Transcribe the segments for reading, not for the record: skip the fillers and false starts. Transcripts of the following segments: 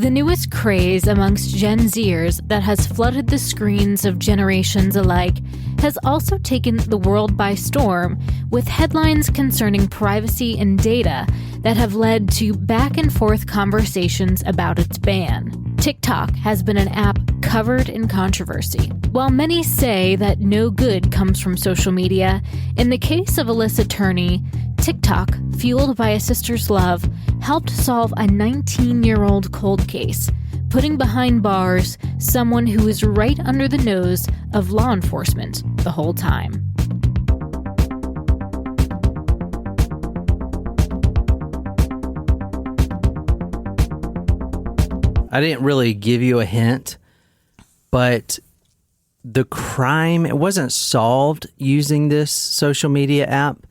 The newest craze amongst Gen Zers that has flooded the screens of generations alike has also taken the world by storm, with headlines concerning privacy and data that have led to back-and-forth conversations about its ban. TikTok has been an app covered in controversy. While many say that no good comes from social media, in the case of Alissa Turney, TikTok, fueled by a sister's love, helped solve a 19-year-old cold case, putting behind bars someone who was right under the nose of law enforcement the whole time. I didn't really give you a hint, but the crime, it wasn't solved using this social media app,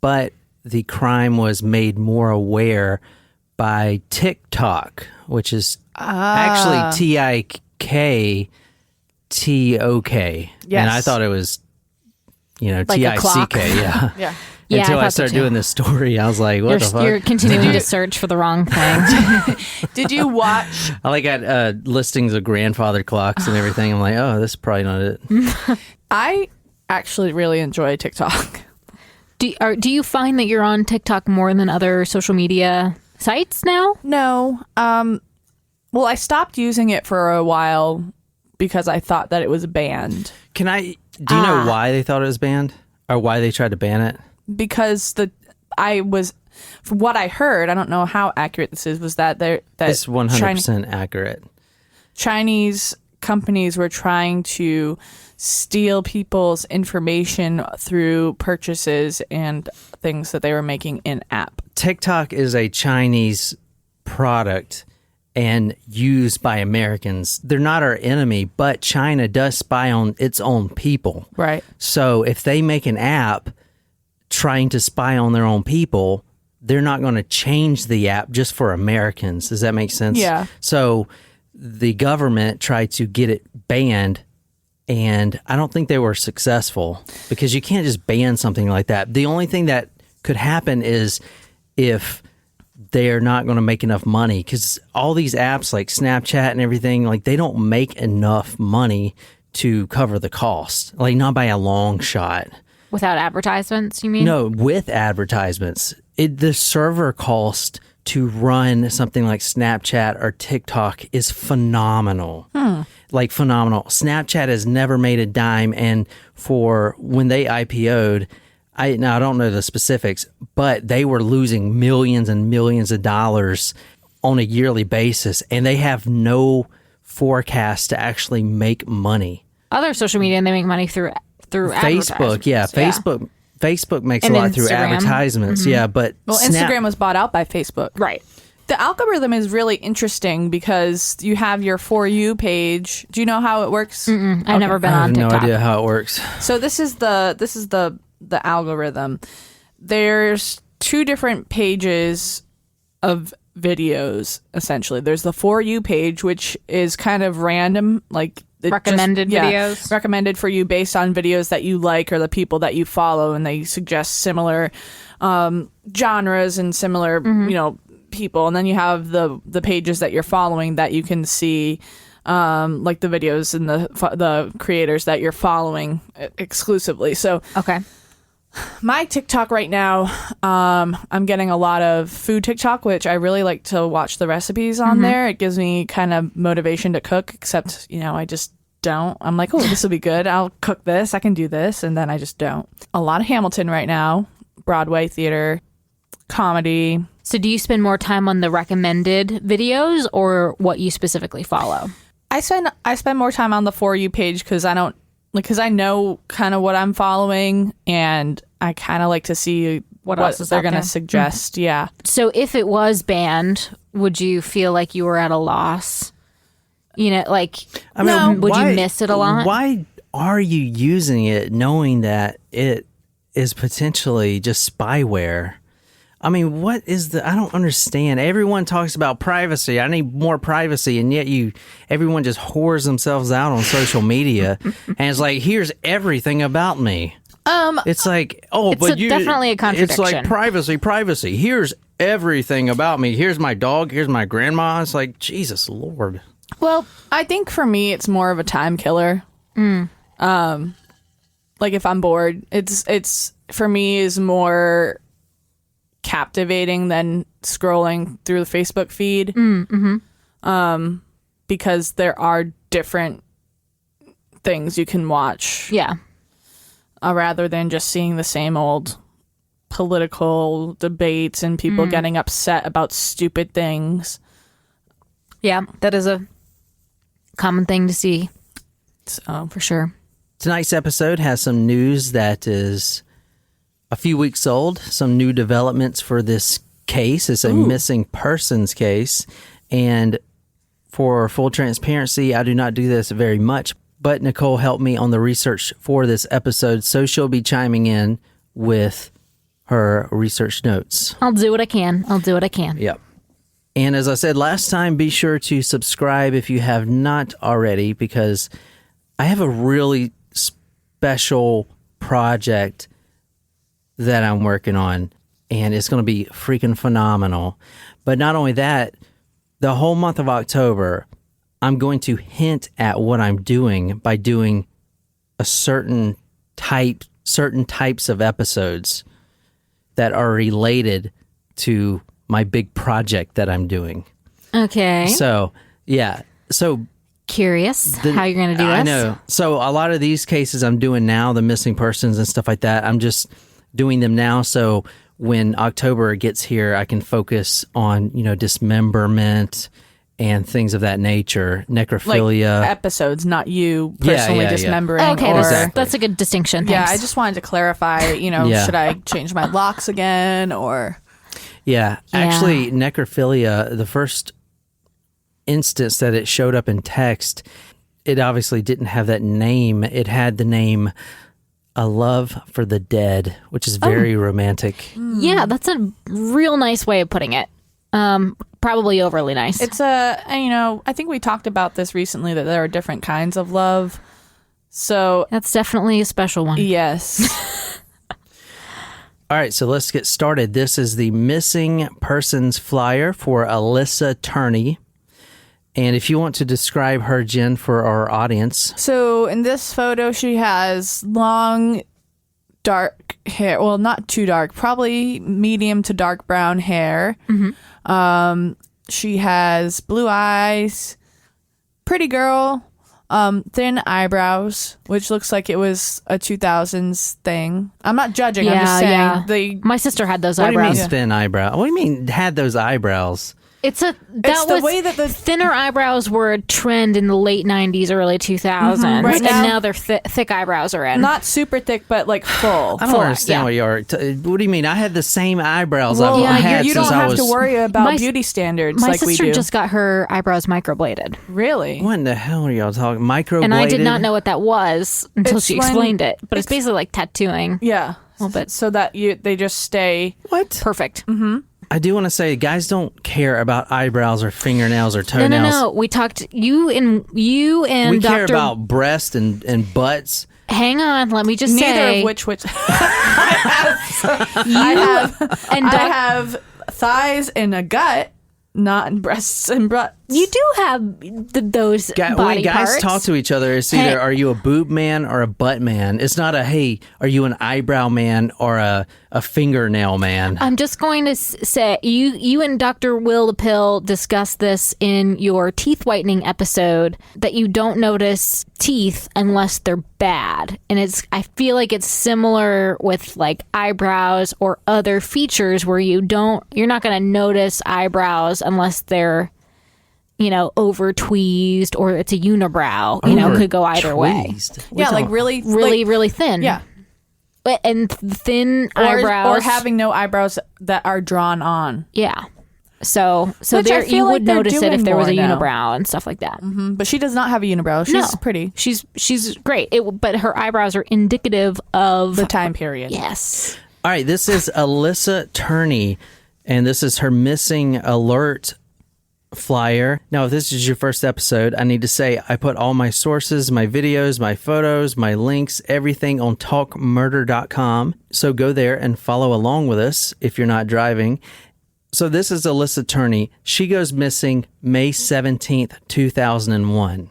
but the crime was made more aware by TikTok, which is actually TIKTOK. Yes. And I thought it was, Like TICK. Yeah. Yeah. Until I thought so started too. doing this story, I was like, what the fuck? You're continuing to search for the wrong thing. Did you watch? I got listings of grandfather clocks and everything. I'm like, oh, this is probably not it. I actually really enjoy TikTok. Do you find that you're on TikTok more than other social media sites now? No. Well, I stopped using it for a while because I thought that it was banned. Do you know why they thought it was banned? Or why they tried to ban it? Because from what I heard, I don't know how accurate this is, was that It's 100% accurate. Chinese companies were trying to steal people's information through purchases and things that they were making in-app. TikTok is a Chinese product and used by Americans. They're not our enemy, but China does spy on its own people. Right. So if they make an app trying to spy on their own people, they're not going to change the app just for Americans. Does that make sense? Yeah. So the government tried to get it banned, and I don't think they were successful because you can't just ban something like that. The only thing that could happen is if they're not going to make enough money, because all these apps like Snapchat and everything, like they don't make enough money to cover the cost, like not by a long shot. Without advertisements, you mean? No, with advertisements. The server cost to run something like Snapchat or TikTok is phenomenal. Like phenomenal. Snapchat has never made a dime, and for when they IPO'd, I don't know the specifics, but they were losing millions and millions of dollars on a yearly basis, and they have no forecast to actually make money. Other social media, and they make money through Facebook, yeah. Facebook makes And a lot through Instagram. advertisements, yeah. But Instagram was bought out by Facebook. Right. The algorithm is really interesting because you have your For You page. Do you know how it works? I've never been I on have TikTok. no idea how it works. So this is the algorithm. There's two different pages of videos, essentially. There's the For You page, which is kind of random, like Recommended videos. Recommended for you based on videos that you like or the people that you follow, and they suggest similar genres and similar people. And then you have the pages that you're following that you can see like the videos and the creators that you're following exclusively. So Okay. my TikTok right now, I'm getting a lot of food TikTok, which I really like to watch the recipes on there. It gives me kind of motivation to cook, except, I just don't. I'm like, oh, this will be good. I'll cook this. I can do this. And then I just don't. A lot of Hamilton right now, Broadway theater, comedy. So do you spend more time on the recommended videos or what you specifically follow? I spend more time on the For You page because I know kind of what I'm following, and I kind of like to see what else is they're out going to there. suggest. Yeah. So if it was banned, would you feel like you were at a loss? Would you miss it a lot? Why are you using it knowing that it is potentially just spyware? I mean, what is I don't understand. Everyone talks about privacy. I need more privacy. And yet everyone just whores themselves out on social media. And it's like, here's everything about me. It's like, definitely a contradiction. It's like privacy. Here's everything about me. Here's my dog. Here's my grandma. It's like, Jesus Lord. Well, I think for me, it's more of a time killer. Like if I'm bored, it's for me is more captivating than scrolling through the Facebook feed. Because there are different things you can watch. Yeah. Rather than just seeing the same old political debates and people getting upset about stupid things. Yeah, that is a common thing to see. So For sure. Tonight's episode has some news that is a few weeks old, some new developments for this case. It's a missing persons case. And for full transparency, I do not do this very much, but Nicole helped me on the research for this episode, so she'll be chiming in with her research notes. I'll do what I can. Yep. And as I said last time, be sure to subscribe if you have not already, because I have a really special project that I'm working on, and it's going to be freaking phenomenal. But not only that, the whole month of October, I'm going to hint at what I'm doing by doing a certain types of episodes that are related to my big project that I'm doing. Okay. So, yeah. So Curious how you're going to do this. I know. So a lot of these cases I'm doing now, the missing persons and stuff like that, I'm just doing them now. So when October gets here, I can focus on, dismemberment and things of that nature, necrophilia. like episodes, not you personally dismembering. Okay, or, that's a good distinction. Thanks. Yeah, I just wanted to clarify, should I change my locks again or... Yeah. Actually, necrophilia, the first instance that it showed up in text, it obviously didn't have that name. It had the name A Love for the Dead, which is very romantic. Yeah, that's a real nice way of putting it. Probably overly nice. It's I think we talked about this recently, that there are different kinds of love. So that's definitely a special one. Yes. All right, so let's get started. This is the missing persons flyer for Alissa Turney. And if you want to describe her, Jen, for our audience. So in this photo, she has long, dark hair. Well, not too dark, probably medium to dark brown hair. She has blue eyes, pretty girl, thin eyebrows, which looks like it was a 2000s thing. I'm not judging. I'm just saying. My sister had those What eyebrows. do you mean thin eyebrow? What do you mean had those eyebrows? It's the way that the thinner eyebrows were a trend in the late 90s, early 2000s. Right and now they're thick eyebrows are in. Not super thick, but like full. I don't understand what you are. What do you mean? I had the same eyebrows Well, I've had you since don't I have was... to worry about beauty standards my like we sister do. just got her eyebrows microbladed. Really? What in the hell are y'all talking? Microbladed? And I did not know what that was until It's she when- explained it. But it's basically like tattooing. Yeah. A little bit. So that they just stay... What? Perfect. I do want to say, guys don't care about eyebrows or fingernails or toenails. No. We talked, you and We Dr. care about breasts and butts. Hang on, let me just say. Neither of which I have thighs and a gut, not breasts and butts. You do have those body When guys parts. talk to each other, it's either are you a boob man or a butt man. It's not a, hey, are you an eyebrow man or a fingernail man? I'm just going to say, you and Dr. Will the Pill discussed this in your teeth whitening episode, that you don't notice teeth unless they're bad. And I feel like it's similar with like eyebrows or other features where you're not going to notice eyebrows unless they're, over tweezed or it's a unibrow, could go either way. Yeah, like really thin. Yeah. And thin eyebrows. Or having no eyebrows that are drawn on. Yeah. So Which I there feel you like would they're notice it if doing there was a more now. unibrow and stuff like that. But she does not have a unibrow. She's No. pretty. She's great. But her eyebrows are indicative of The time period. Yes. All right, this is Alissa Turney, and this is her missing alert flyer. Now, if this is your first episode, I need to say I put all my sources, my videos, my photos, my links, everything on talkmurder.com. So go there and follow along with us if you're not driving. So this is Alissa Turney. She goes missing May 17th, 2001.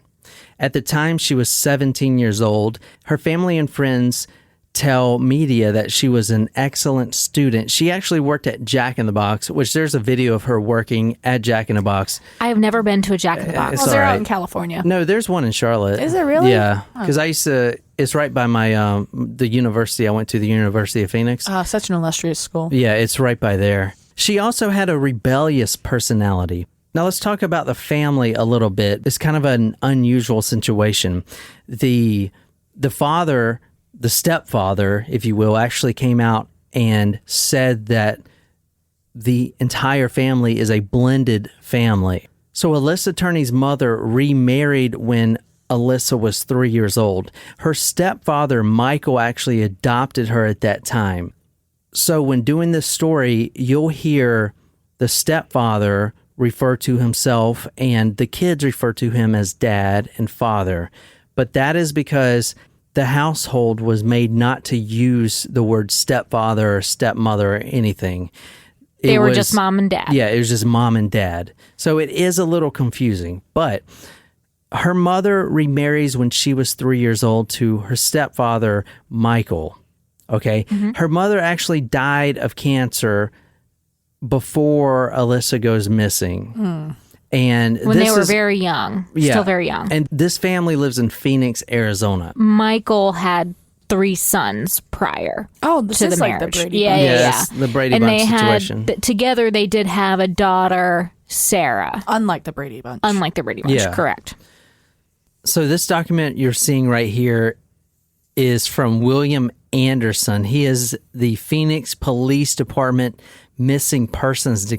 At the time, she was 17 years old. Her family and friends tell media that she was an excellent student. She actually worked at Jack in the Box, which there's a video of her working at Jack in the Box. I have never been to a Jack in the Box. Well, they're out in California. No, there's one in Charlotte. Is it really? Yeah, because I used to. It's right by my the university. I went to the University of Phoenix. Such an illustrious school. Yeah, it's right by there. She also had a rebellious personality. Now let's talk about the family a little bit. It's kind of an unusual situation. The father, the stepfather, if you will, actually came out and said that the entire family is a blended family. So Alissa Turney's mother remarried when Alissa was 3 years old. Her stepfather, Michael, actually adopted her at that time. So when doing this story, you'll hear the stepfather refer to himself and the kids refer to him as dad and father. But that is because the household was made not to use the word stepfather or stepmother or anything. They were just mom and dad. Yeah, it was just mom and dad. So it is a little confusing. But her mother remarries when she was 3 years old to her stepfather, Michael. Okay? Her mother actually died of cancer before Alissa goes missing. And when they were very young. Still very young. And this family lives in Phoenix, Arizona. Michael had 3 sons prior to the marriage. Like the Brady Yes, the Brady Bunch situation. Together they did have a daughter, Sarah. Unlike the Brady Bunch. Correct. So this document you're seeing right here is from William Anderson. He is the Phoenix Police Department missing persons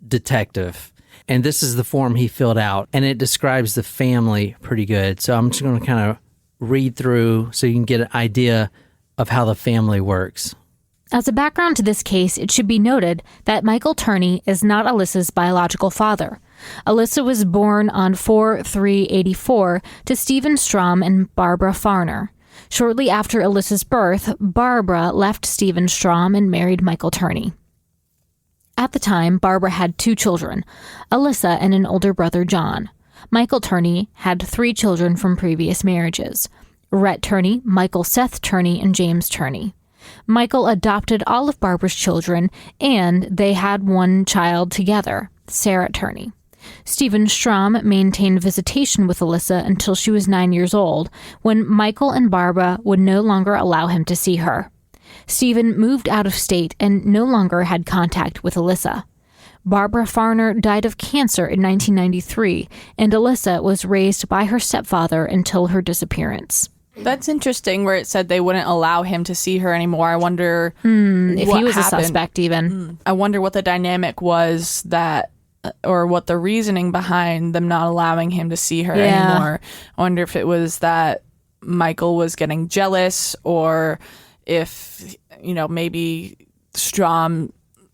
detective. And this is the form he filled out, and it describes the family pretty good. So I'm just going to kind of read through so you can get an idea of how the family works. As a background to this case, it should be noted that Michael Turney is not Alissa's biological father. Alissa was born on 4/3/84 to Stephen Strom and Barbara Farner. Shortly after Alissa's birth, Barbara left Stephen Strom and married Michael Turney. At the time, Barbara had 2 children, Alissa and an older brother, John. Michael Turney had 3 children from previous marriages, Rhett Turney, Michael Seth Turney, and James Turney. Michael adopted all of Barbara's children, and they had 1 child together, Sarah Turney. Stephen Strom maintained visitation with Alissa until she was 9 years old, when Michael and Barbara would no longer allow him to see her. Stephen moved out of state and no longer had contact with Alissa. Barbara Farner died of cancer in 1993, and Alissa was raised by her stepfather until her disappearance. That's interesting where it said they wouldn't allow him to see her anymore. I wonder if what he was happened. a suspect even. I wonder what the dynamic was that, or what the reasoning behind them not allowing him to see her anymore. I wonder if it was that Michael was getting jealous, or if, maybe Strom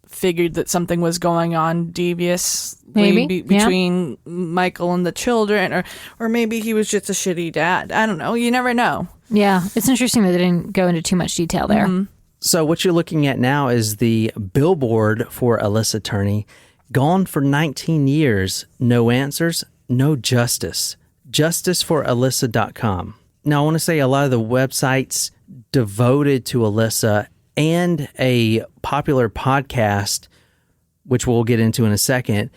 figured that something was going on deviously between Michael and the children, or maybe he was just a shitty dad. I don't know. You never know. Yeah, it's interesting that they didn't go into too much detail there. So what you're looking at now is the billboard for Alissa Turney. Gone for 19 years. No answers, no justice. JusticeForAlissa.com. Now, I want to say a lot of the websites devoted to Alissa and a popular podcast, which we'll get into in a second,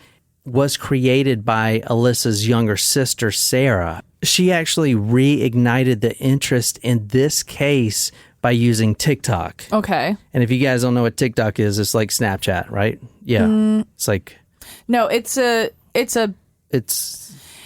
was created by Alissa's younger sister, Sarah. She actually reignited the interest in this case by using TikTok. Okay. And if you guys don't know what TikTok is, it's like Snapchat, right? Yeah. It's like... No, it's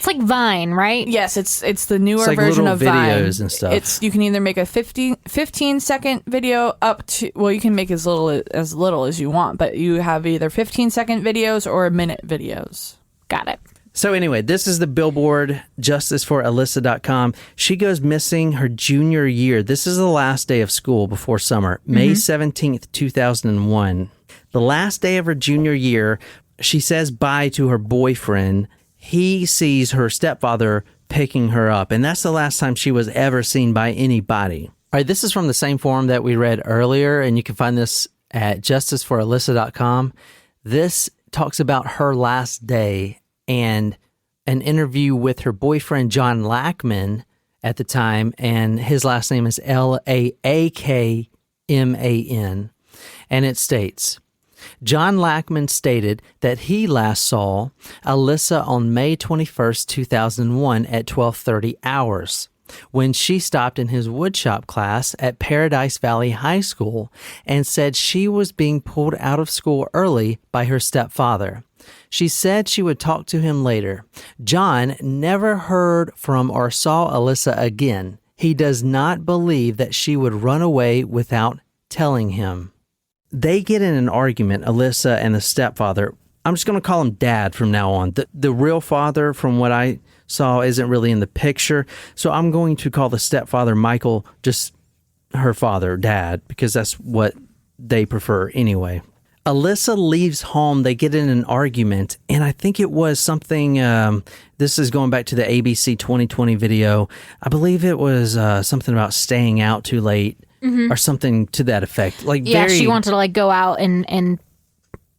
like Vine, right? Yes, it's the newer like version little of Vine. videos and stuff. You can either make a 15-second video up to, well, you can make as little as you want, but you have either 15-second videos or minute videos. Got it. So anyway, this is the billboard, JusticeForAlissa.com. She goes missing her junior year. This is the last day of school before summer, May 17th, 2001. The last day of her junior year, she says bye to her boyfriend. He sees her stepfather picking her up, and that's the last time she was ever seen by anybody. All right, this is from the same forum that we read earlier, and you can find this at JusticeForAlissa.com. This talks about her last day and an interview with her boyfriend, John Lackman, at the time, and his last name is Laakman. And it states, John Lackman stated that he last saw Alissa on May 21st, 2001 at 12:30 hours when she stopped in his woodshop class at Paradise Valley High School and said she was being pulled out of school early by her stepfather. She said she would talk to him later. John never heard from or saw Alissa again. He does not believe that she would run away without telling him. They get in an argument, Alissa and the stepfather. I'm just going to call him Dad from now on. The real father, from what I saw, isn't really in the picture. So I'm going to call the stepfather, Michael, just her father, Dad, because that's what they prefer anyway. Alissa leaves home. They get in an argument, and I think it was something, this is going back to the ABC 2020 video. I believe it was something about staying out too late or something to that effect. Like, she wanted to like go out and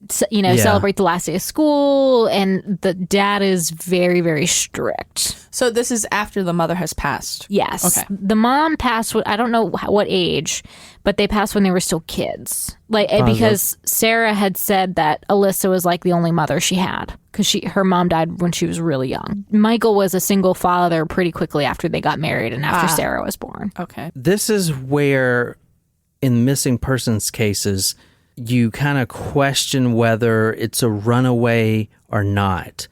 celebrate the last day of school, and the dad is very, very strict. So this is after the mother has passed? Yes. Okay. The mom passed, I don't know what age, but they passed when they were still kids. Because Sarah had said that Alissa was like the only mother she had, because her mom died when she was really young. Michael was a single father pretty quickly after they got married and after Sarah was born. Okay. This is where, in missing persons cases, you kind of question whether it's a runaway or not.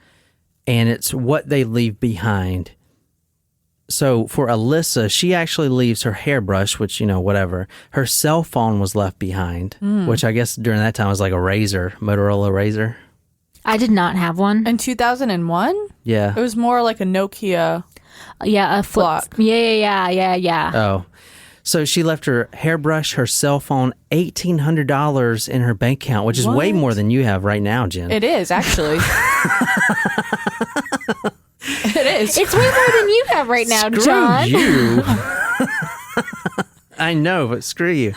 And it's what they leave behind. So for Alissa, she actually leaves her hairbrush, which, whatever. Her cell phone was left behind, which I guess during that time was like a Razor, Motorola Razor. I did not have one. In 2001? Yeah. It was more like a Nokia. Yeah, a flip. Block. Yeah. Oh. So she left her hairbrush, her cell phone, $1,800 in her bank account, which is way more than you have right now, Jen. It is, actually. It is. It's way more than you have right now, John. Screw you. I know, but screw you.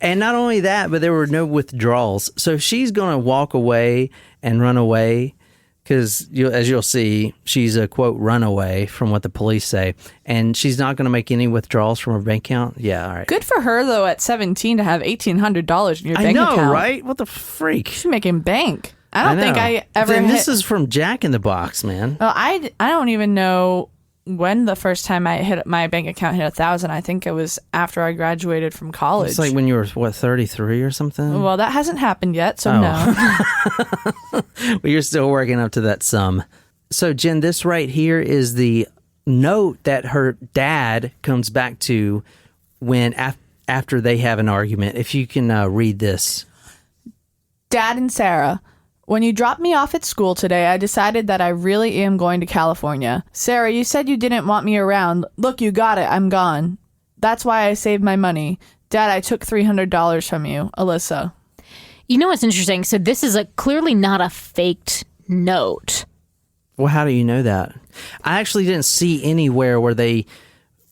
And not only that, but there were no withdrawals. So she's going to walk away and run away because, as you'll see, she's a, quote, runaway from what the police say. And she's not going to make any withdrawals from her bank account? Yeah, all right. Good for her, though, at 17 to have $1,800 in your bank account. I know, right? What the freak? She's making bank. I don't think I ever And this is from Jack in the Box, man. Well, I don't even know when the first time my bank account hit 1,000. I think it was after I graduated from college. It's like when you were, 33 or something? Well, that hasn't happened yet, so no. Well, you're still working up to that sum. So, Jen, this right here is the note that her dad comes back to when after they have an argument. If you can read this. Dad and Sarah, when you dropped me off at school today, I decided that I really am going to California. Sarah, you said you didn't want me around. Look, you got it. I'm gone. That's why I saved my money. Dad, I took $300 from you. Alissa. You know what's interesting? So this is clearly not a faked note. Well, how do you know that? I actually didn't see anywhere where they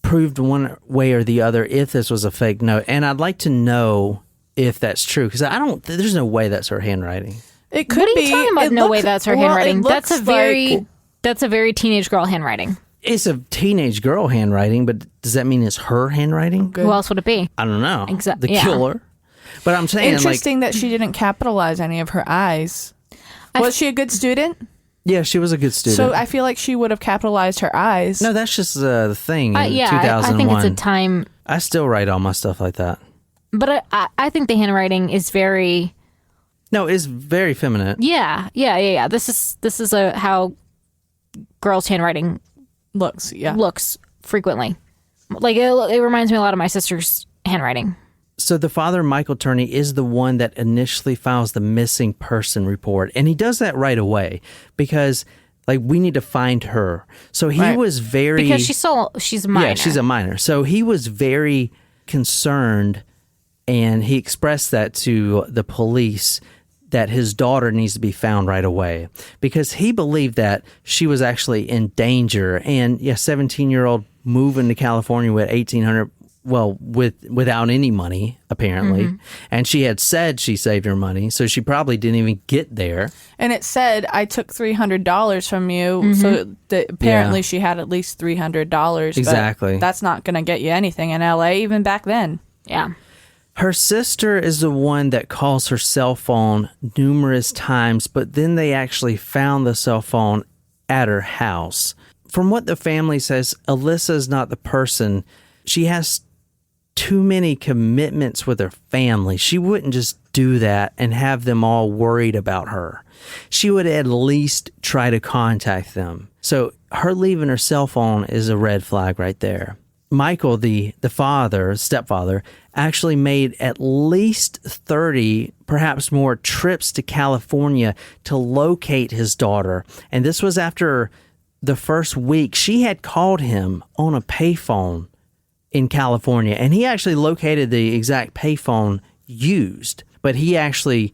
proved one way or the other if this was a fake note. And I'd like to know if that's true, because there's no way that's her handwriting. It could what are be. you talking about? No way that's her handwriting. That's a very teenage girl handwriting. It's a teenage girl handwriting, but does that mean it's her handwriting? Who else would it be? I don't know. Exactly. The killer. But I'm saying, interesting that she didn't capitalize any of her I's. Was she a good student? Yeah, she was a good student. So I feel like she would have capitalized her I's. No, that's just the thing in 2001. I think it's a time. I still write all my stuff like that. But I think the handwriting is very... No, it's very feminine. Yeah. This is how girls' handwriting looks frequently. Like it reminds me a lot of my sister's handwriting. So the father, Michael Turney, is the one that initially files the missing person report, and he does that right away because, we need to find her. So he was very because she's a minor. Yeah, she's a minor. So he was very concerned, and he expressed that to the police, that his daughter needs to be found right away because he believed that she was actually in danger. And 17-year-old moving to California with $1,800, without any money, apparently. And she had said she saved her money, so she probably didn't even get there. And it said, I took $300 from you, so apparently she had at least $300. Exactly. But that's not going to get you anything in LA, even back then. Yeah. Her sister is the one that calls her cell phone numerous times, but then they actually found the cell phone at her house. From what the family says, Alissa is not the person. She has too many commitments with her family. She wouldn't just do that and have them all worried about her. She would at least try to contact them. So her leaving her cell phone is a red flag right there. Michael, the stepfather, actually made at least 30, perhaps more, trips to California to locate his daughter. And this was after the first week. She had called him on a payphone in California, and he actually located the exact payphone used, but he actually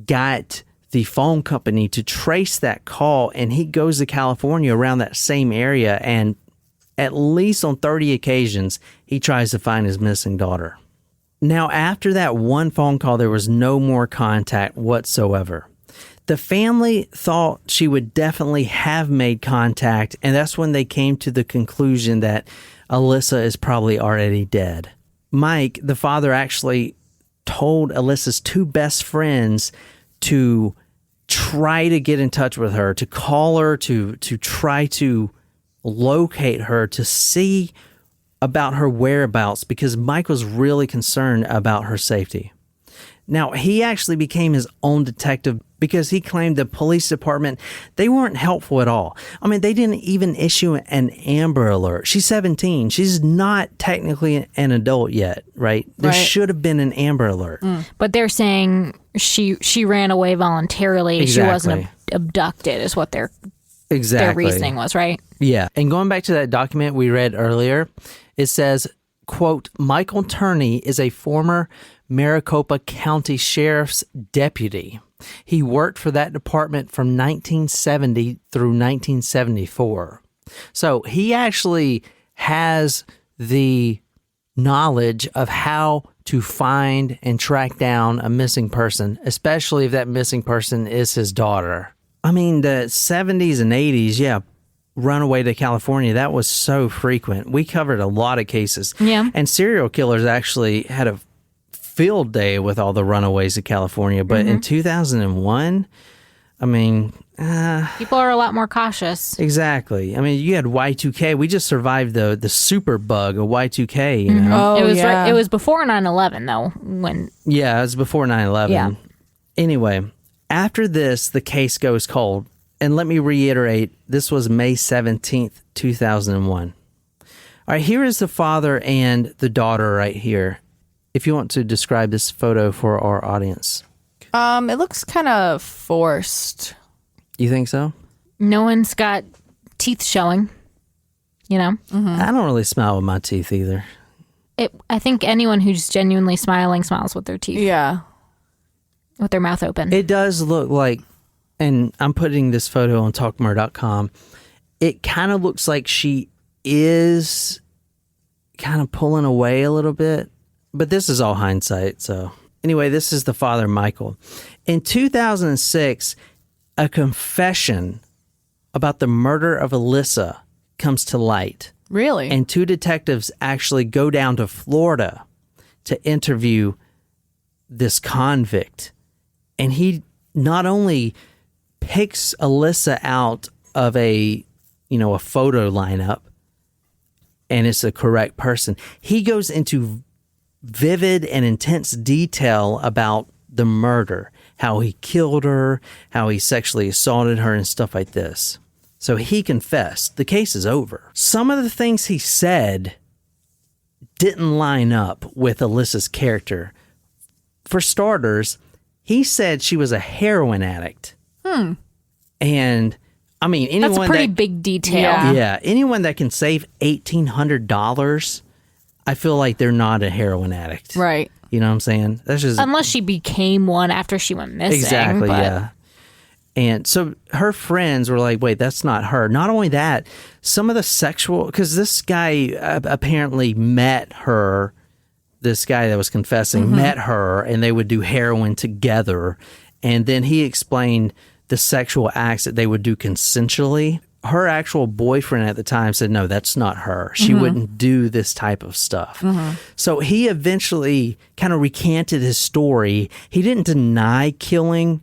got the phone company to trace that call, and he goes to California around that same area, and at least on 30 occasions, he tries to find his missing daughter. Now, after that one phone call, there was no more contact whatsoever. The family thought she would definitely have made contact, and that's when they came to the conclusion that Alissa is probably already dead. Mike, the father, actually told Alissa's two best friends to try to get in touch with her, to call her, to try to locate her, to see about her whereabouts, because Mike was really concerned about her safety. Now, he actually became his own detective because he claimed the police department, they weren't helpful at all. I mean, they didn't even issue an Amber Alert. She's 17. She's not technically an adult yet, right? There should have been an Amber Alert. But they're saying she ran away voluntarily. Exactly. She wasn't abducted is what their reasoning was, right? Yeah. And going back to that document we read earlier, it says, quote, Michael Turney is a former Maricopa County Sheriff's deputy. He worked for that department from 1970 through 1974. So he actually has the knowledge of how to find and track down a missing person, especially if that missing person is his daughter. I mean, the 70s and 80s, runaway to California, that was so frequent. We covered a lot of cases. Yeah. And serial killers actually had a field day with all the runaways to California. But in 2001, I mean... people are a lot more cautious. Exactly. I mean, you had Y2K. We just survived the super bug of Y2K, you know? Oh, It was before 9/11, though. When Yeah, it was before 9/11. Yeah. Anyway, after this, the case goes cold. And let me reiterate, this was May 17th, 2001. All right, here is the father and the daughter right here. If you want to describe this photo for our audience. It looks kind of forced. You think so? no one's got teeth showing, you know? I don't really smile with my teeth either. I think anyone who's genuinely smiling smiles with their teeth. Yeah. With their mouth open. It does look like, and I'm putting this photo on talkmore.com, it kind of looks like she is kind of pulling away a little bit. But this is all hindsight, so... Anyway, this is the father, Michael. In 2006, a confession about the murder of Alissa comes to light. Really? And two detectives actually go down to Florida to interview this convict. And he not only picks Alissa out of a photo lineup, and it's the correct person, he goes into vivid and intense detail about the murder, how he killed her, how he sexually assaulted her, and stuff like this. So he confessed. The case is over. Some of the things he said didn't line up with Alissa's character. For starters, he said she was a heroin addict. And I mean, anyone that's a pretty big detail. Yeah, anyone that can save $1,800, I feel like they're not a heroin addict. Right. You know what I'm saying? That's just Unless she became one after she went missing. exactly, but... yeah. And so her friends were like, wait, that's not her. Not only that, some of the sexual, because this guy apparently met her, this guy that was confessing, met her, and they would do heroin together. And then he explained the sexual acts that they would do consensually. Her actual boyfriend at the time said, no, that's not her. She wouldn't do this type of stuff. So he eventually kind of recanted his story. He didn't deny killing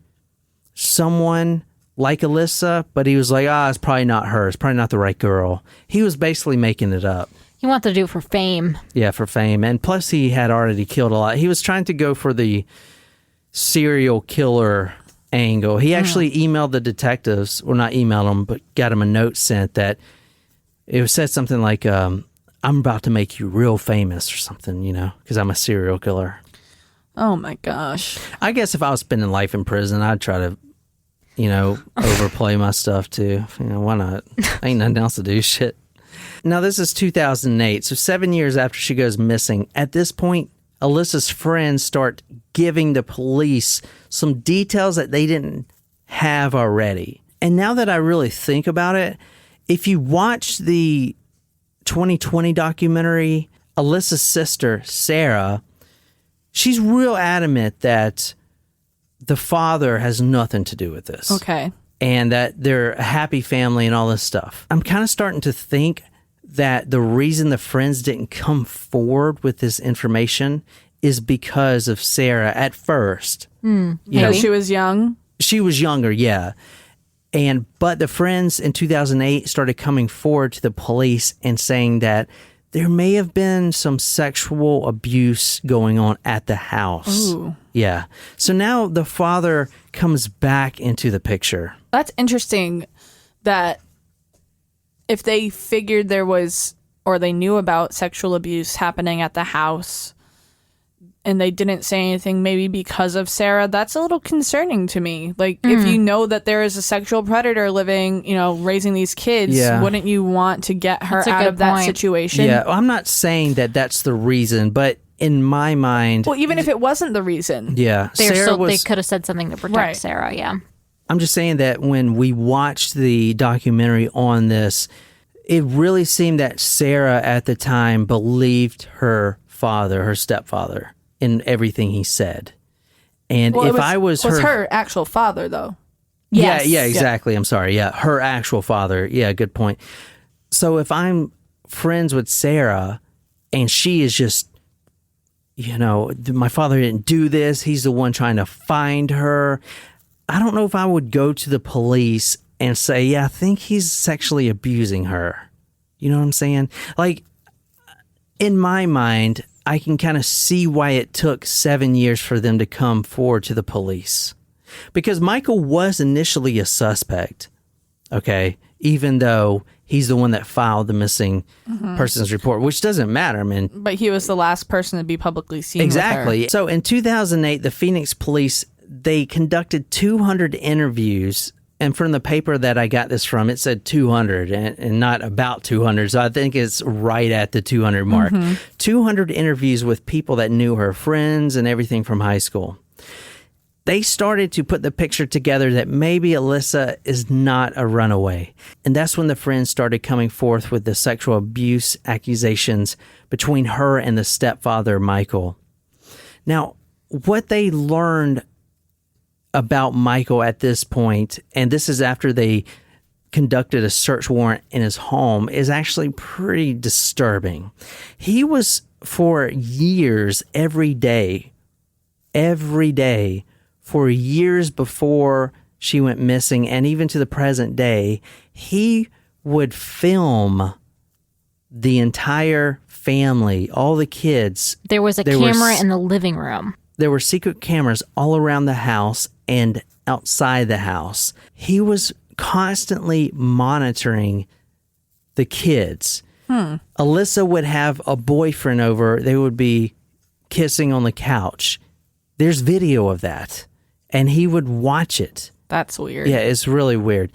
someone like Alissa, but he was like, it's probably not her. It's probably not the right girl. He was basically making it up. He wanted to do it for fame. Yeah, for fame. And plus he had already killed a lot. He was trying to go for the serial killer angle. He actually emailed the detectives, or not emailed them, but got him a note sent that it said something like, I'm about to make you real famous or something, because I'm a serial killer. Oh my gosh. I guess if I was spending life in prison, I'd try to, overplay my stuff too. Why not? Ain't nothing else to do. Shit. Now, this is 2008, so 7 years after she goes missing. At this point, Alissa's friends start giving the police some details that they didn't have already. And now that I really think about it, if you watch the 2020 documentary, Alissa's sister, Sarah, she's real adamant that the father has nothing to do with this. Okay. And that they're a happy family and all this stuff. I'm kind of starting to think that the reason the friends didn't come forward with this information is because of Sarah at first. She was young? She was younger, yeah. But the friends in 2008 started coming forward to the police and saying that there may have been some sexual abuse going on at the house. Ooh. Yeah. So now the father comes back into the picture. That's interesting that if they figured there was, or they knew about sexual abuse happening at the house and they didn't say anything, maybe because of Sarah, that's a little concerning to me. Like, if you know that there is a sexual predator living, raising these kids, wouldn't you want to get her out of that situation? Yeah, I'm not saying that that's the reason, but in my mind... Well, even if it wasn't the reason. Yeah. They could have said something to protect Sarah, yeah. I'm just saying that when we watched the documentary on this, it really seemed that Sarah at the time believed her father, her stepfather, in everything he said. And if I was her actual father, though. Yes. Yeah, exactly. I'm sorry. Yeah, her actual father. Yeah, good point. So if I'm friends with Sarah and she is just, my father didn't do this, he's the one trying to find her, I don't know if I would go to the police and say, yeah, I think he's sexually abusing her. You know what I'm saying? Like, in my mind, I can kind of see why it took 7 years for them to come forward to the police. Because Michael was initially a suspect, okay, even though he's the one that filed the missing persons report, which doesn't matter. I mean, but he was the last person to be publicly seen. Exactly. With her. So in 2008, the Phoenix police, they conducted 200 interviews. And from the paper that I got this from, it said 200 and not about 200. So I think it's right at the 200 mark. 200 interviews with people that knew her, friends and everything from high school. They started to put the picture together that maybe Alissa is not a runaway. And that's when the friends started coming forth with the sexual abuse accusations between her and the stepfather, Michael. Now, what they learned about Michael at this point, and this is after they conducted a search warrant in his home, is actually pretty disturbing. He was, for years, every day, for years before she went missing, and even to the present day, he would film the entire family, all the kids. There was a camera in the living room. There were secret cameras all around the house and outside the house. He was constantly monitoring the kids. Alissa would have a boyfriend over. They would be kissing on the couch. There's video of that. And he would watch it. That's weird. Yeah, it's really weird.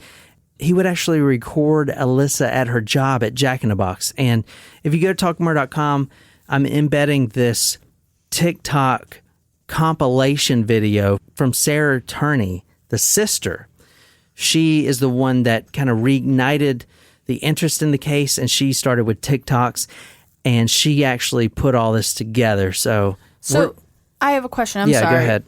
He would actually record Alissa at her job at Jack in the Box. And if you go to talkmore.com, I'm embedding this TikTok compilation video from Sarah Turney, the sister. she is the one that kind of reignited the interest in the case, and she started with TikToks, and she actually put all this together. So I have a question. I'm sorry. Yeah, go ahead.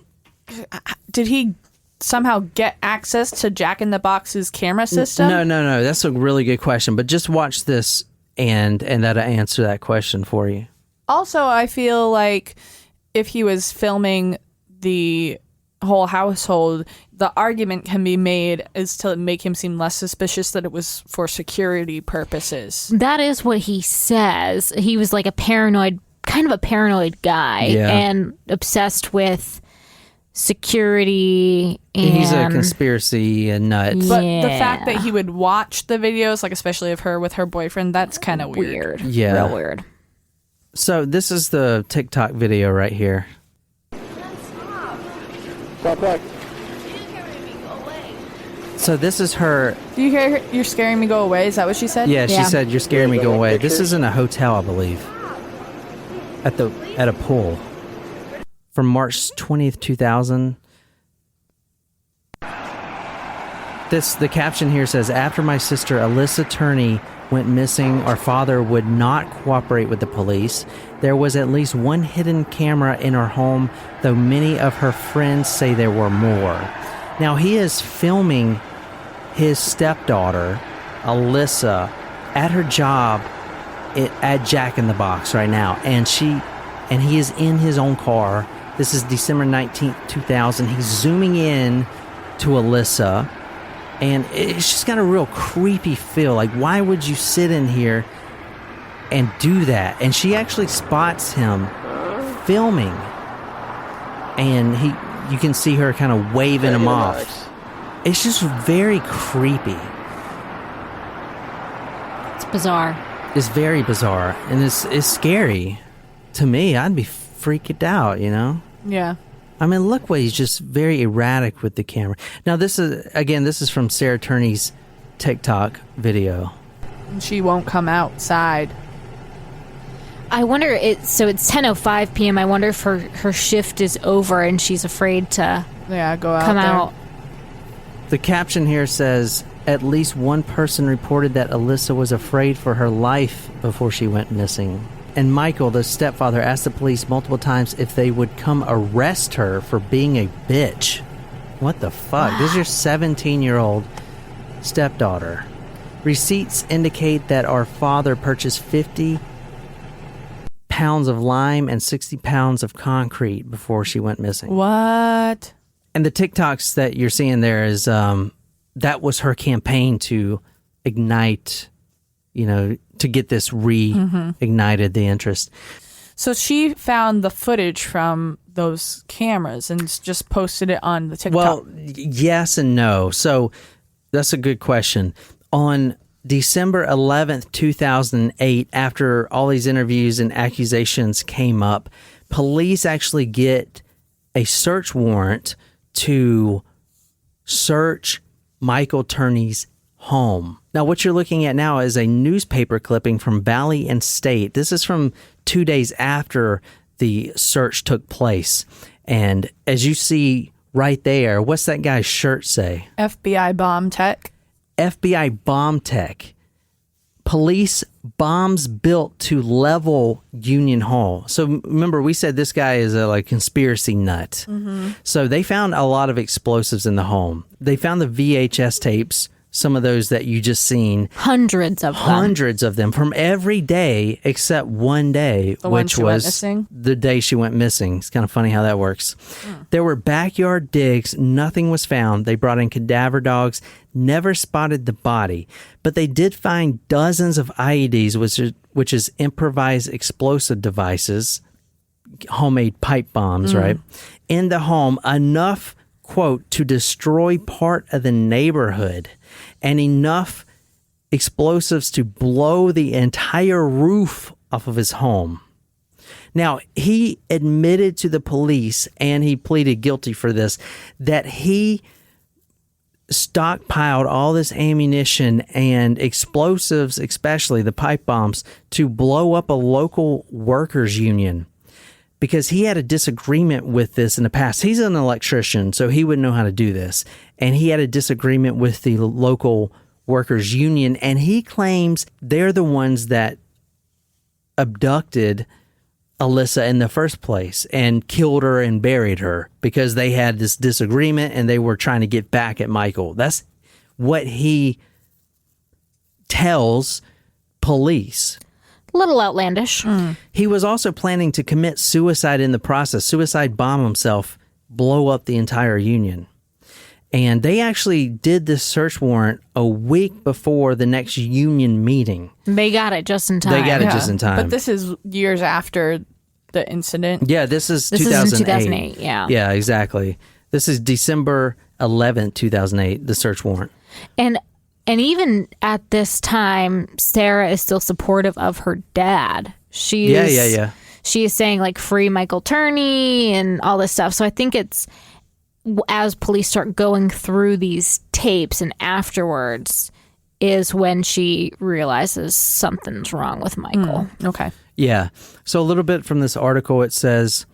Did he somehow get access to Jack in the Box's camera system? No. That's a really good question. But just watch this, and that'll answer that question for you. Also, I feel like if he was filming the whole household, the argument can be made is to make him seem less suspicious that it was for security purposes. That is what he says. He was like kind of a paranoid guy, and obsessed with security. And he's a conspiracy nut. But the fact that he would watch the videos, like especially of her with her boyfriend, that's kind of weird. Yeah. Real weird. So this is the TikTok video right here. Stop. So this is her. Do you hear her? You're scaring me, go away? Is that what she said? Yeah, she said, "You're scaring me, go away." This is in a hotel, I believe, at a pool, from March 20th, 2000. The caption here says, "After my sister Alissa Turney went missing, our father would not cooperate with the police. There was at least one hidden camera in our home, though many of her friends say there were more." Now he is filming his stepdaughter, Alissa, at her job at Jack in the Box right now, and he is in his own car. This is December 19th, 2000. He's zooming in to Alissa, and it's just got a real creepy feel. Like, why would you sit in here and do that? And she actually spots him filming, and you can see her kind of waving him off. It's just very creepy. It's bizarre. It's very bizarre, and it's scary. To me, I'd be freaked out, you know? Yeah. I mean, look what he's just very erratic with the camera. Now, this is from Sarah Turney's TikTok video. She won't come outside. I wonder, so it's 10:05 p.m. I wonder if her shift is over and she's afraid to go out come there. out. The caption here says, "At least one person reported that Alissa was afraid for her life before she went missing." And Michael, the stepfather, asked the police multiple times if they would come arrest her for being a bitch. What the fuck? This is your 17-year-old stepdaughter. Receipts indicate that our father purchased 50 pounds of lime and 60 pounds of concrete before she went missing. What? And the TikToks that you're seeing there is that was her campaign to ignite, to get this reignited the interest. So she found the footage from those cameras and just posted it on the TikTok. Well, yes and no. So that's a good question. On December 11th, 2008, after all these interviews and accusations came up, police actually get a search warrant to search Michael Turney's home. Now, what you're looking at now is a newspaper clipping from Valley and State. This is from 2 days after the search took place. And as you see right there, what's that guy's shirt say? FBI bomb tech. FBI bomb tech. Police bombs built to level Union Hall. So remember, we said this guy is a conspiracy nut. Mm-hmm. So they found a lot of explosives in the home. They found the VHS tapes, some of those that you just seen. Hundreds of them from every day except one day, which was the day she went missing. It's kind of funny how that works. There were backyard digs. Nothing was found. They brought in cadaver dogs, never spotted the body, but they did find dozens of IEDs, which is improvised explosive devices, homemade pipe bombs, right? In the home, enough, quote, to destroy part of the neighborhood, and enough explosives to blow the entire roof off of his home. Now, he admitted to the police, and he pleaded guilty for this, that he stockpiled all this ammunition and explosives, especially the pipe bombs, to blow up a local workers union. because he had a disagreement with this in the past. He's an electrician, so he would know how to do this. And he had a disagreement with the local workers' union, and he claims they're the ones that abducted Alissa in the first place and killed her and buried her because they had this disagreement and they were trying to get back at Michael. That's what he tells police. A little outlandish. He was also planning to commit suicide in the process, suicide bomb himself, blow up the entire union. And they actually did this search warrant a week before the next union meeting. They got it just in time. Just in time. But this is years after the incident. Yeah, this is 2008. This is in 2008, yeah. Yeah, exactly. This is December 11th, 2008, the search warrant. And even at this time, Sarah is still supportive of her dad. She is saying, like, free Michael Turney and all this stuff. So I think it's, as police start going through these tapes and afterwards is when she realizes something's wrong with Michael. Okay. Yeah. So a little bit from this article, it says,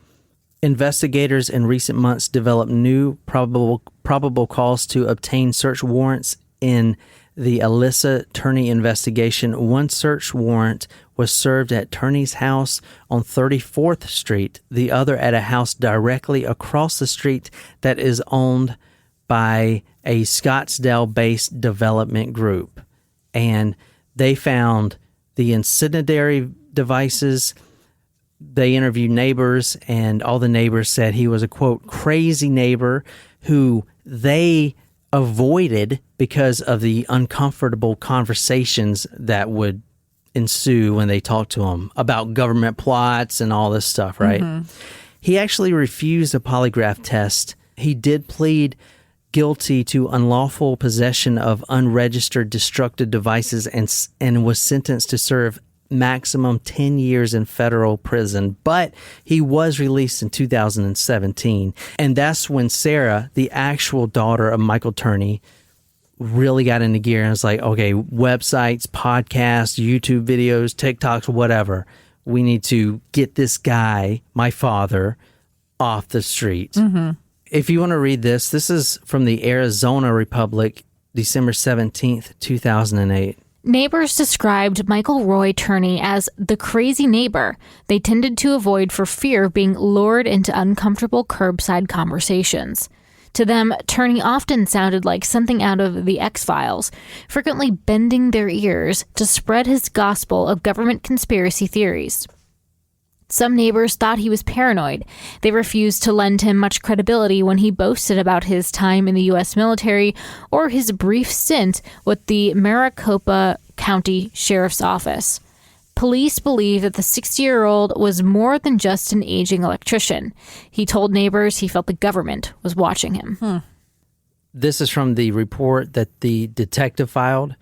investigators in recent months developed new probable cause to obtain search warrants in the Alissa Turney investigation. One search warrant was served at Turney's house on 34th Street, the other at a house directly across the street that is owned by a Scottsdale-based development group. And they found the incendiary devices. They interviewed neighbors, and all the neighbors said he was a, quote, crazy neighbor who they avoided because of the uncomfortable conversations that would ensue when they talked to him about government plots and all this stuff, right? Mm-hmm. He actually refused a polygraph test. He did plead guilty to unlawful possession of unregistered destructive devices and was sentenced to serve maximum 10 years in federal prison, but he was released in 2017. And that's when Sarah, the actual daughter of Michael Turney, really got into gear and was like, okay, websites, podcasts, YouTube videos, TikToks, whatever. We need to get this guy, my father, off the street. Mm-hmm. If you want to read this, this is from the Arizona Republic, December 17th, 2008. Neighbors described Michael Roy Turney as the crazy neighbor they tended to avoid for fear of being lured into uncomfortable curbside conversations. To them, Turney often sounded like something out of the X-Files, frequently bending their ears to spread his gospel of government conspiracy theories. Some neighbors thought he was paranoid. They refused to lend him much credibility when he boasted about his time in the U.S. military or his brief stint with the Maricopa County Sheriff's Office. Police believe that the 60-year-old was more than just an aging electrician. He told neighbors he felt the government was watching him. This is from the report that the detective filed.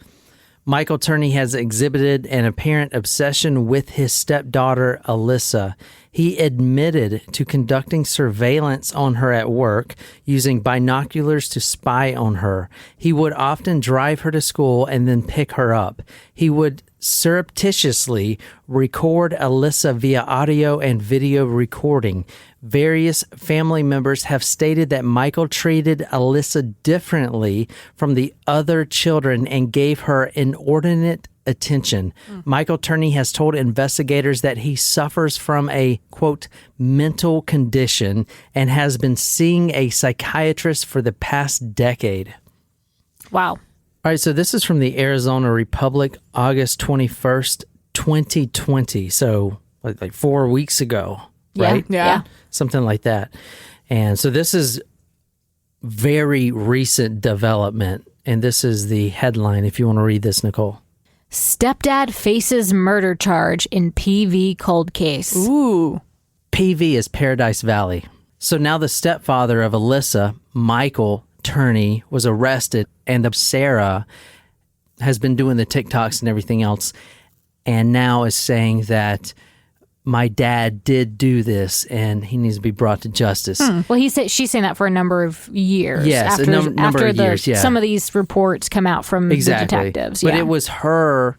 Michael Turney has exhibited an apparent obsession with his stepdaughter, Alissa. He admitted to conducting surveillance on her at work, using binoculars to spy on her. He would often drive her to school and then pick her up. He would surreptitiously record Alissa via audio and video recording. Various family members have stated that Michael treated Alissa differently from the other children and gave her inordinate attention. Michael Turney has told investigators that he suffers from a, quote, mental condition and has been seeing a psychiatrist for the past decade. Wow. All right, so this is from the Arizona Republic, August 21st, 2020. So like 4 weeks ago, right? Yeah. Something like that. And so this is very recent development. And this is the headline, if you want to read this, Nicole. Stepdad faces murder charge in PV cold case. Ooh. PV is Paradise Valley. So now the stepfather of Alissa, Michael Turney, was arrested, and Sarah has been doing the TikToks and everything else, and now is saying that my dad did do this and he needs to be brought to justice. Well, she's saying that for a number of years. Yes, a number of years, yeah. Some of these reports come out from the detectives. But it was her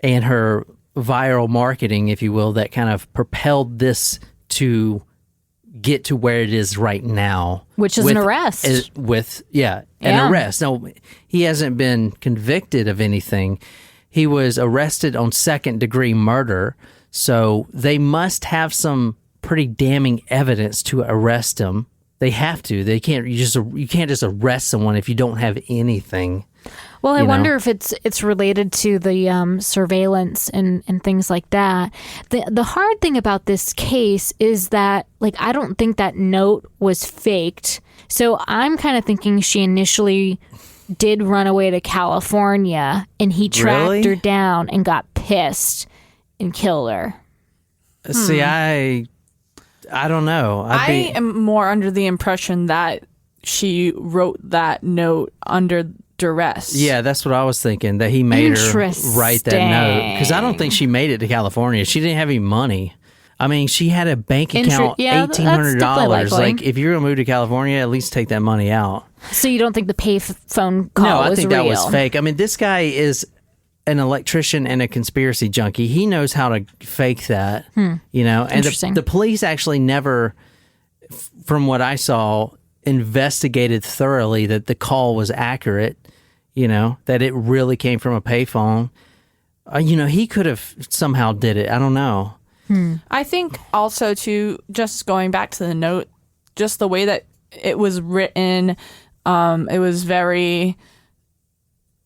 and her viral marketing, if you will, that kind of propelled this to get to where it is right now. Which is an arrest. An arrest. No, he hasn't been convicted of anything. He was arrested on second-degree murder, so they must have some pretty damning evidence to arrest him. They have to. You can't just arrest someone if you don't have anything. Well, I wonder if it's related to the surveillance and things like that. The hard thing about this case is that, like, I don't think that note was faked. So I'm kind of thinking she initially did run away to California, and he tracked her down and got pissed and killed her. See, I don't know. I am more under the impression that she wrote that note under duress. Yeah, that's what I was thinking, that he made her write that note. Because I don't think she made it to California. She didn't have any money. I mean, she had a bank account, $1,800. Like, if you're going to move to California, at least take that money out. So you don't think the payphone call was real? No, I think that was fake. I mean, this guy is an electrician and a conspiracy junkie. He knows how to fake that, And the police actually never, from what I saw, investigated thoroughly that the call was accurate, that it really came from a payphone. He could have somehow did it. I don't know. I think also, too, just going back to the note, just the way that it was written, it was very,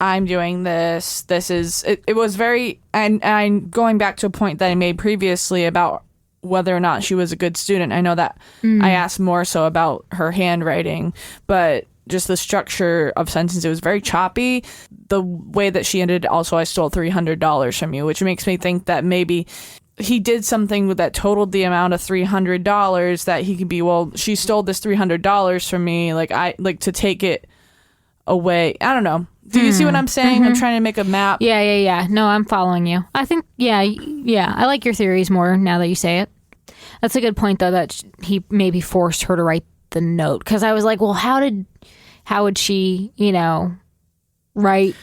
I'm doing this. This is, it was very, and I'm going back to a point that I made previously about whether or not she was a good student. I know that I asked more so about her handwriting, but just the structure of sentences, it was very choppy. The way that she ended, also, I stole $300 from you, which makes me think that maybe he did something that totaled the amount of $300 that he could be, well, she stole this $300 from me, to take it away. I don't know. Do you see what I'm saying? I'm trying to make a map. Yeah. No, I'm following you. I think, yeah. I like your theories more now that you say it. That's a good point, though, that he maybe forced her to write the note. Because I was like, well, how would she, write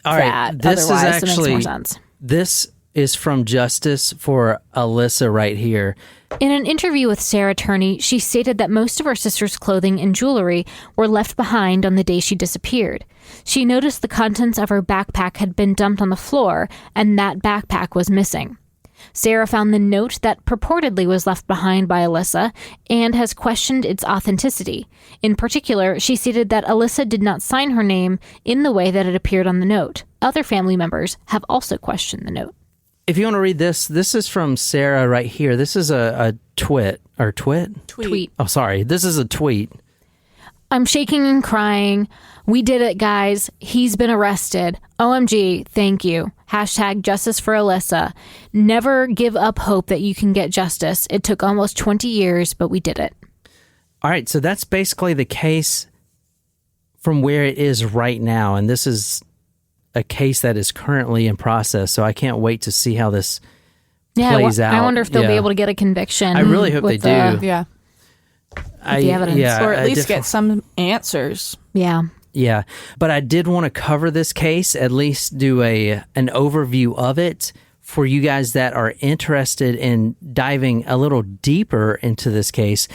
that? This is otherwise? actually, that makes more sense. This is from Justice for Alissa right here. In an interview with Sarah Turney, she stated that most of her sister's clothing and jewelry were left behind on the day she disappeared. She noticed the contents of her backpack had been dumped on the floor, and that backpack was missing. Sarah found the note that purportedly was left behind by Alissa and has questioned its authenticity. In particular, she stated that Alissa did not sign her name in the way that it appeared on the note. Other family members have also questioned the note. If you want to read this is from Sarah right here. This is a tweet. Oh, sorry. This is a tweet. I'm shaking and crying. We did it, guys. He's been arrested. OMG, thank you. Hashtag justice for Alissa. Never give up hope that you can get justice. It took almost 20 years, but we did it. All right, so that's basically the case from where it is right now. And this is a case that is currently in process, so I can't wait to see how this plays out. I wonder if they'll be able to get a conviction. I really hope they do. Yeah. The evidence. Or at least get some answers. Yeah. Yeah. But I did want to cover this case, at least do an overview of it for you guys that are interested in diving a little deeper into this case.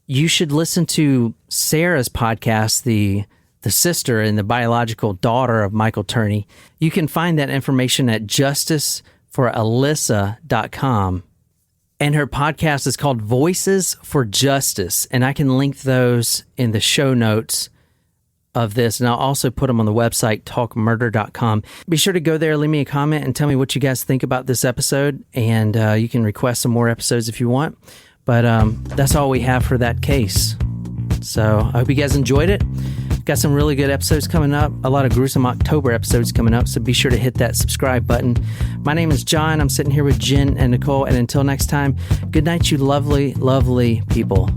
You should listen to Sarah's podcast, the sister and the biological daughter of Michael Turney. You can find that information at justiceforalissa.com. And her podcast is called Voices for Justice. And I can link those in the show notes of this. And I'll also put them on the website, talkmurder.com. Be sure to go there, leave me a comment, and tell me what you guys think about this episode. And you can request some more episodes if you want. But that's all we have for that case. So I hope you guys enjoyed it. Got some really good episodes coming up. A lot of gruesome October episodes coming up. So be sure to hit that subscribe button. My name is John. I'm sitting here with Jen and Nicole. And until next time, good night, you lovely, lovely people.